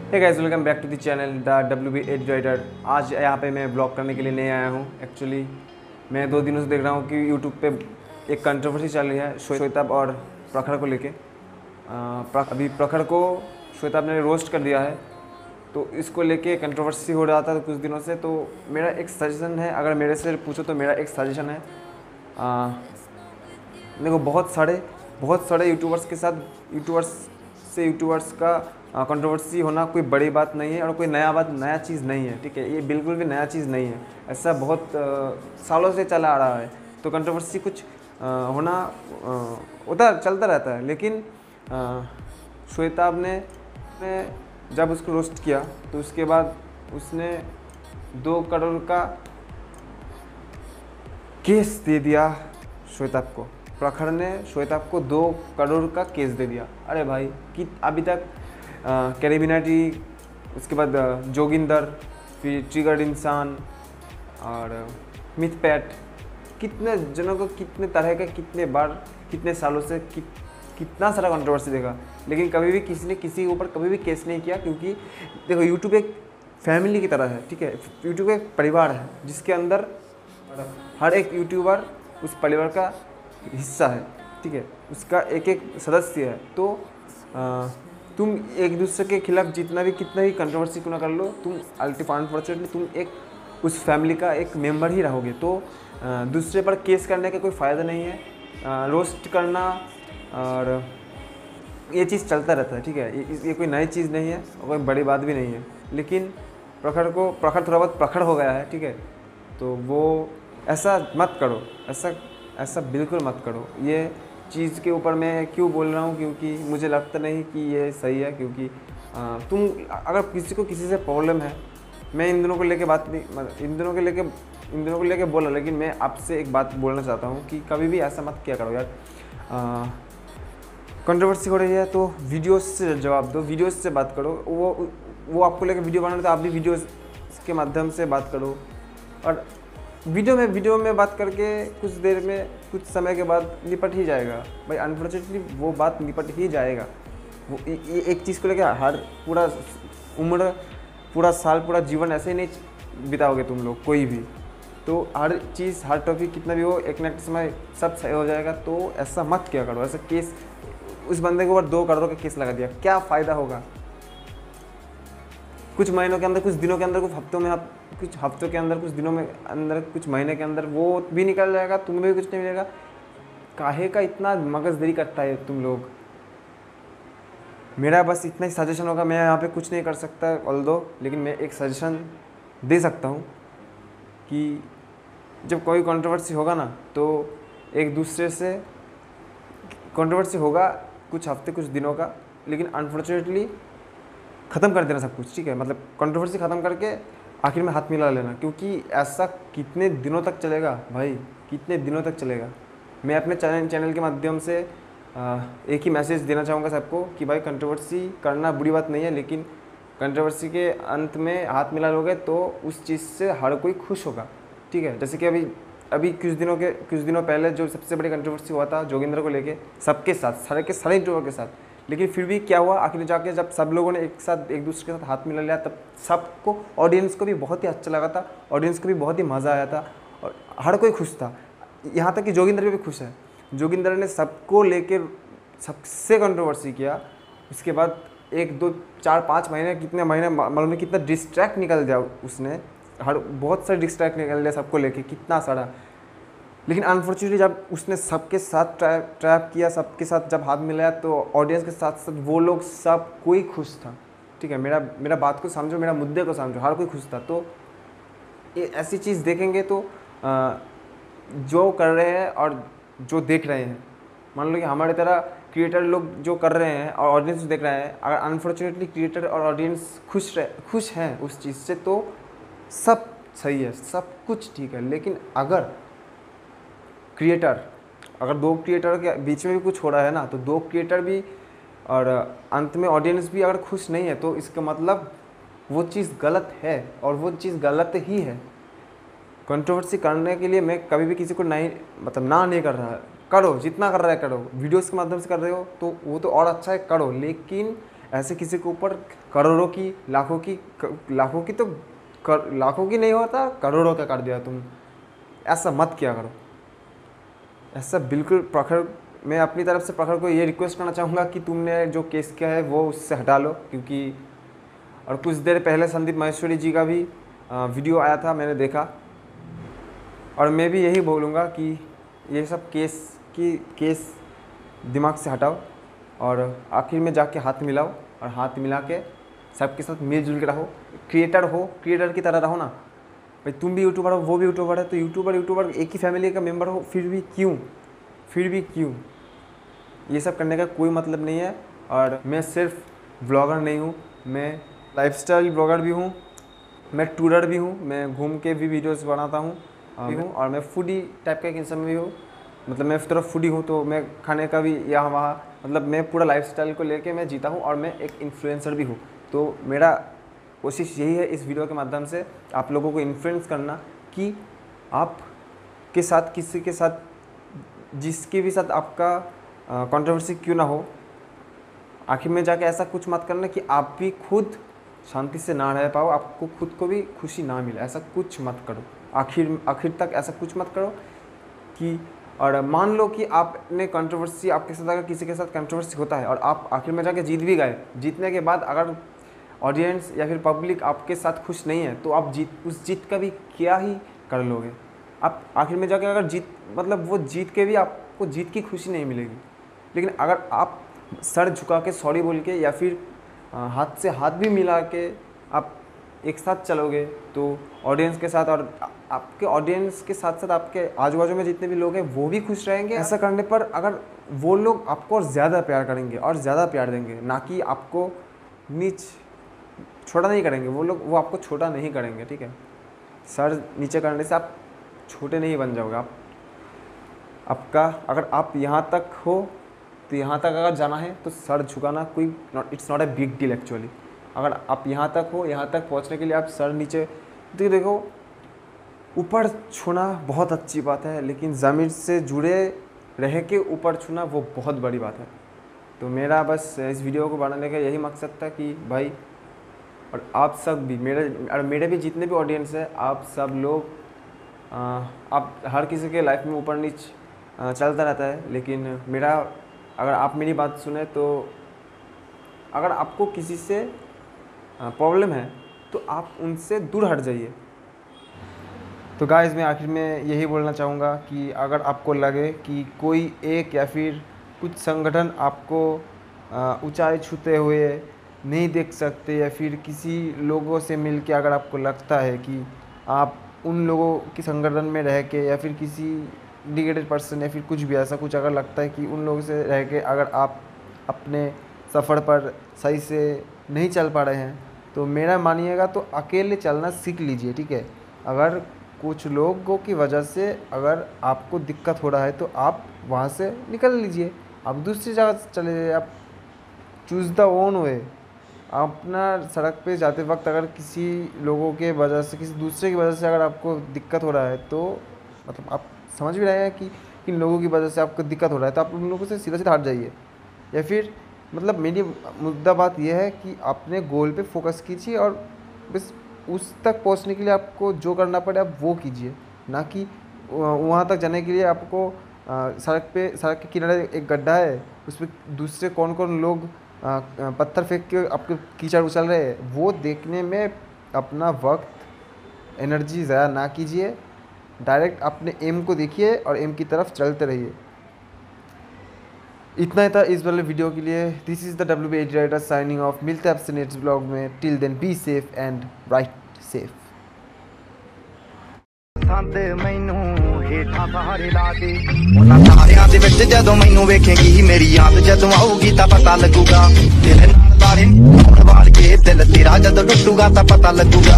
Hey guys, welcome back to the channel the WB educator. आज यहाँ पे मैं ब्लॉग करने के लिए नहीं आया हूँ। एक्चुअली मैं 2 दिनों से देख रहा हूँ कि यूट्यूब पे एक कंट्रोवर्सी चल रही है श्वेताब और प्रखर को लेके। अभी प्रखर को श्वेताब ने रोस्ट कर दिया है, तो इसको लेके कंट्रोवर्सी हो रहा था कुछ दिनों से। तो मेरा एक सजेशन है, अगर मेरे से पूछो तो मेरा एक सजेशन है। देखो, बहुत सारे यूट्यूबर्स का कंट्रोवर्सी होना कोई बड़ी बात नहीं है और कोई नया चीज़ नहीं है। ठीक है, ये बिल्कुल भी नया चीज़ नहीं है। ऐसा बहुत सालों से चला आ रहा है। तो कंट्रोवर्सी कुछ होना चलता रहता है। लेकिन श्वेताब ने जब उसको रोस्ट किया तो उसके बाद उसने 2 करोड़ का केस दे दिया श्वेताब को। प्रखर ने श्वेताब को 2 करोड़ का केस दे दिया। अरे भाई, कि अभी तक कैरिमिनाटी, उसके बाद जोगिंदर, फिर ट्रिगर्ड इंसान और मिथपैट, कितने जनों को कितने तरह के कितने बार कितने सालों से कितना सारा कंट्रोवर्सी देखा, लेकिन कभी भी किसी ने किसी के ऊपर कभी भी केस नहीं किया। क्योंकि देखो, यूट्यूब एक फैमिली की तरह है। ठीक है, यूट्यूब एक परिवार है जिसके अंदर हर एक यूट्यूबर उस परिवार का हिस्सा है। ठीक है, उसका एक एक सदस्य है। तो तुम एक दूसरे के खिलाफ कितना भी कंट्रोवर्सी क्यों ना कर लो, तुम अनफॉर्चुनेटली तुम एक उस फैमिली का एक मेंबर ही रहोगे। तो दूसरे पर केस करने का कोई फ़ायदा नहीं है। रोस्ट करना और ये चीज़ चलता रहता है। ठीक है, ये कोई नई चीज़ नहीं है और कोई बड़ी बात भी नहीं है। लेकिन प्रखर थोड़ा बहुत प्रखर हो गया है। ठीक है, तो वो ऐसा मत करो, ऐसा बिल्कुल मत करो। ये चीज़ के ऊपर मैं क्यों बोल रहा हूँ, क्योंकि मुझे लगता नहीं कि ये सही है। क्योंकि तुम अगर किसी से प्रॉब्लम है, मैं इन दोनों को लेके बात नहीं, इन दोनों को लेके बोला, लेकिन मैं आपसे एक बात बोलना चाहता हूँ कि कभी भी ऐसा मत किया करो यार। कंट्रोवर्सी हो रही है तो वीडियोस से जवाब दो, वीडियोस से बात करो। वो आपको लेके वीडियो बनाना तो आप भी वीडियोस के माध्यम से बात करो। और वीडियो में बात करके कुछ समय के बाद निपट ही जाएगा भाई। अनफॉर्चुनेटली वो बात निपट ही जाएगा। वो एक चीज़ को लेके पूरा उम्र, पूरा साल, पूरा जीवन ऐसे ही नहीं बिताओगे तुम लोग कोई भी। तो हर चीज़, हर टॉपिक कितना भी हो, एक ना एक समय सब सही हो जाएगा। तो ऐसा मत किया करो। ऐसा केस, उस बंदे के ऊपर 2 करोड़ का केस लगा दिया, क्या फ़ायदा होगा? कुछ महीनों के अंदर, कुछ दिनों के अंदर, कुछ हफ्तों के अंदर, कुछ दिनों में अंदर, कुछ महीने के अंदर वो भी निकल जाएगा, तुम्हें भी कुछ नहीं मिलेगा। काहे का इतना मगजदरी करता है तुम लोग? मेरा बस इतना ही सजेशन होगा। मैं यहाँ पे कुछ नहीं कर सकता लेकिन मैं एक सजेशन दे सकता हूँ कि जब कोई कंट्रोवर्सी होगा ना, तो एक दूसरे से कंट्रोवर्सी होगा कुछ हफ्ते, कुछ दिनों का, लेकिन अनफॉर्चुनेटली ख़त्म कर देना सब कुछ। ठीक है, मतलब कंट्रोवर्सी ख़त्म करके आखिर में हाथ मिला लेना। क्योंकि ऐसा कितने दिनों तक चलेगा भाई, कितने दिनों तक चलेगा? मैं अपने चैनल के माध्यम से एक ही मैसेज देना चाहूँगा सबको कि भाई, कंट्रोवर्सी करना बुरी बात नहीं है, लेकिन कंट्रोवर्सी के अंत में हाथ मिला लोगे तो उस चीज़ से हर कोई खुश होगा। ठीक है, जैसे कि अभी कुछ दिनों पहले जो सबसे बड़ी कंट्रोवर्सी हुआ था जोगिंदर को लेके, सबके साथ, सारे यूट्यूबर के साथ। लेकिन फिर भी क्या हुआ, आखिर जाके जब सब लोगों ने एक दूसरे के साथ हाथ मिला लिया, तब सबको, ऑडियंस को भी बहुत ही अच्छा लगा था, ऑडियंस को भी बहुत ही मज़ा आया था और हर कोई खुश था। यहाँ तक कि जोगिंदर भी खुश है। जोगिंदर ने सबको लेकर सबसे कंट्रोवर्सी किया। उसके बाद 1, 2, 4, 5 महीने, कितने महीने मालूम नहीं, कितना डिस्ट्रैक्ट निकल दिया उसने। बहुत सारे डिस्ट्रैक्ट निकल दिया सबको लेके, कितना सारा। लेकिन अनफॉर्चुनेटली जब उसने सबके साथ ट्रैप किया, सबके साथ जब हाथ मिलाया, तो ऑडियंस के साथ साथ वो लोग सब कोई खुश था। ठीक है, मेरा बात को समझो, मेरा मुद्दे को समझो, हर कोई खुश था। तो ये ऐसी चीज़ देखेंगे तो जो कर रहे हैं और जो देख रहे हैं, मान लो कि हमारे तरह क्रिएटर लोग जो कर रहे हैं और ऑडियंस देख रहे हैं, अगर अनफॉर्चुनेटली क्रिएटर और ऑडियंस खुश हैं उस चीज़ से, तो सब सही है, सब कुछ ठीक है। लेकिन अगर 2 क्रिएटर के बीच में भी कुछ हो रहा है ना, तो 2 क्रिएटर भी और अंत में ऑडियंस भी अगर खुश नहीं है, तो इसका मतलब वो चीज़ गलत है और वो चीज़ गलत ही है। कंट्रोवर्सी करने के लिए मैं कभी भी किसी को नहीं कर रहा है। करो, जितना कर रहा है करो। वीडियोस के माध्यम से कर रहे हो तो वो तो और अच्छा है, करो। लेकिन ऐसे किसी के ऊपर करोड़ों की लाखों की नहीं होता, करोड़ों का कर दिया तुम। ऐसा मत किया करो, ऐसा बिल्कुल। प्रखर, मैं अपनी तरफ से प्रखर को ये रिक्वेस्ट करना चाहूँगा कि तुमने जो केस किया है वो उससे हटा लो, क्योंकि और कुछ देर पहले संदीप माहेश्वरी जी का भी वीडियो आया था, मैंने देखा। और मैं भी यही बोलूँगा कि ये सब केस दिमाग से हटाओ और आखिर में जाके हाथ मिलाओ, और हाथ मिला के सबके साथ मिलजुल के रहो। क्रिएटर की तरह रहो ना भाई। तुम भी यूट्यूबर हो, वो भी यूट्यूबर है, तो यूट्यूबर एक ही फैमिली का मेंबर हो, फिर भी क्यों ये सब करने का कोई मतलब नहीं है। और मैं सिर्फ व्लॉगर नहीं हूँ, मैं लाइफस्टाइल ब्लॉगर भी हूँ, मैं टूरर भी हूँ, मैं घूम के भी वीडियोस बनाता हूँ और मैं फूडी टाइप का एक इंसान भी हूँ। मतलब मैं तरफ फूडी हूँ, तो मैं खाने का भी यहाँ वहाँ, मतलब मैं पूरा लाइफस्टाइल को लेके मैं जीता हूँ, और मैं एक इन्फ्लुएंसर भी हूँ। तो मेरा कोशिश यही है इस वीडियो के माध्यम से आप लोगों को इन्फ्लुएंस करना कि आप के साथ, किसी के साथ, जिसके भी साथ आपका कंट्रोवर्सी क्यों ना हो, आखिर में जाके ऐसा कुछ मत करना कि आप भी खुद शांति से ना रह पाओ, आपको खुद को भी खुशी ना मिले। ऐसा कुछ मत करो, आखिर तक ऐसा कुछ मत करो कि, और मान लो कि आपने कंट्रोवर्सी, आपके साथ अगर किसी के साथ कंट्रोवर्सी होता है और आप आखिर में जाके जीत भी गए, जीतने के बाद अगर ऑडियंस या फिर पब्लिक आपके साथ खुश नहीं है, तो आप उस जीत का भी क्या ही कर लोगे। आप आखिर में जाके अगर मतलब वो जीत के भी आपको जीत की खुशी नहीं मिलेगी। लेकिन अगर आप सर झुका के सॉरी बोल के या फिर हाथ से हाथ भी मिला के आप एक साथ चलोगे, तो ऑडियंस के साथ, और आपके ऑडियंस के साथ साथ आपके आजू बाजू में जितने भी लोग हैं वो भी खुश रहेंगे। ऐसा करने पर अगर वो लोग आपको और ज़्यादा प्यार करेंगे और ज़्यादा प्यार देंगे, ना कि आपको छोटा नहीं करेंगे। वो आपको छोटा नहीं करेंगे, ठीक है। सर नीचे करने से आप छोटे नहीं बन जाओगे। अगर आप यहाँ तक हो, तो यहाँ तक अगर जाना है तो सर झुकाना it's not a big deal actually. अगर आप यहाँ तक हो, यहाँ तक पहुँचने के लिए आप सर नीचे, तो देखो ऊपर छूना बहुत अच्छी बात है, लेकिन ज़मीन से जुड़े रह के ऊपर छूना वो बहुत बड़ी बात है। तो मेरा बस इस वीडियो को बनाने का यही मकसद था कि भाई, और आप सब भी, मेरे भी जितने भी ऑडियंस है, आप सब लोग, आप हर किसी के लाइफ में ऊपर नीच चलता रहता है। लेकिन अगर आप मेरी बात सुने, तो अगर आपको किसी से प्रॉब्लम है तो आप उनसे दूर हट जाइए। तो गाइस, मैं आखिर में यही बोलना चाहूँगा कि अगर आपको लगे कि कोई एक या फिर कुछ संगठन आपको ऊंचाई छूते हुए नहीं देख सकते, या फिर किसी लोगों से मिलके अगर आपको लगता है कि आप उन लोगों की संगठन में रह के, या फिर किसी डिग्रेडेड पर्सन या फिर कुछ भी ऐसा कुछ अगर लगता है कि उन लोगों से रह के अगर आप अपने सफ़र पर सही से नहीं चल पा रहे हैं, तो मेरा मानिएगा तो अकेले चलना सीख लीजिए, ठीक है। अगर कुछ लोगों की वजह से अगर आपको दिक्कत हो रहा है, तो आप वहाँ से निकल लीजिए, आप दूसरी जगह चले जाइए। आप चूज़ द ओन वे। अपना सड़क पे जाते वक्त अगर किसी लोगों के वजह से, किसी दूसरे की वजह से अगर आपको दिक्कत हो रहा है, तो मतलब आप समझ भी रहे हैं कि किन लोगों की वजह से आपको दिक्कत हो रहा है, तो आप उन लोगों से सीधा हट जाइए। या फिर मतलब मेरी मुद्दा बात यह है कि अपने गोल पे फोकस कीजिए, और बस उस तक पहुंचने के लिए आपको जो करना पड़े आप वो कीजिए, ना कि वहाँ तक जाने के लिए आपको सड़क के किनारे एक गड्ढा है, उस पर दूसरे कौन कौन लोग पत्थर फेंक के आपके कीचड़ उछल रहे हैं, वो देखने में अपना वक्त, एनर्जी ज़ाया ना कीजिए। डायरेक्ट अपने एम को देखिए और एम की तरफ चलते रहिए। इतना ही था इस वाले वीडियो के लिए। This is the WB writer signing off. मिलते हैं आपसे नेक्स्ट ब्लॉग में। Till then be safe and write safe. ਮੈਨੂੰ ਹੇਠਾਂ ਸਹਾਰੇ ਲਾ ਦੇ ਉਹਨਾਂ ਸਾਰਿਆਂ ਦੇ ਵਿੱਚ ਜਦੋਂ ਮੈਨੂੰ ਵੇਖੇਗੀ ਮੇਰੀ ਯਾਦ ਜਦੋਂ ਆਊਗੀ ਤਾਂ ਪਤਾ ਲੱਗੂਗਾ ਤੇਰੇ ਨਾਲ ਬਾਰੇ ਵਾਲ ਕੇ ਦਿਲ ਤੇਰਾ ਜਦੋਂ ਟੁੱਟੂਗਾ ਤਾਂ ਪਤਾ ਲੱਗੂਗਾ।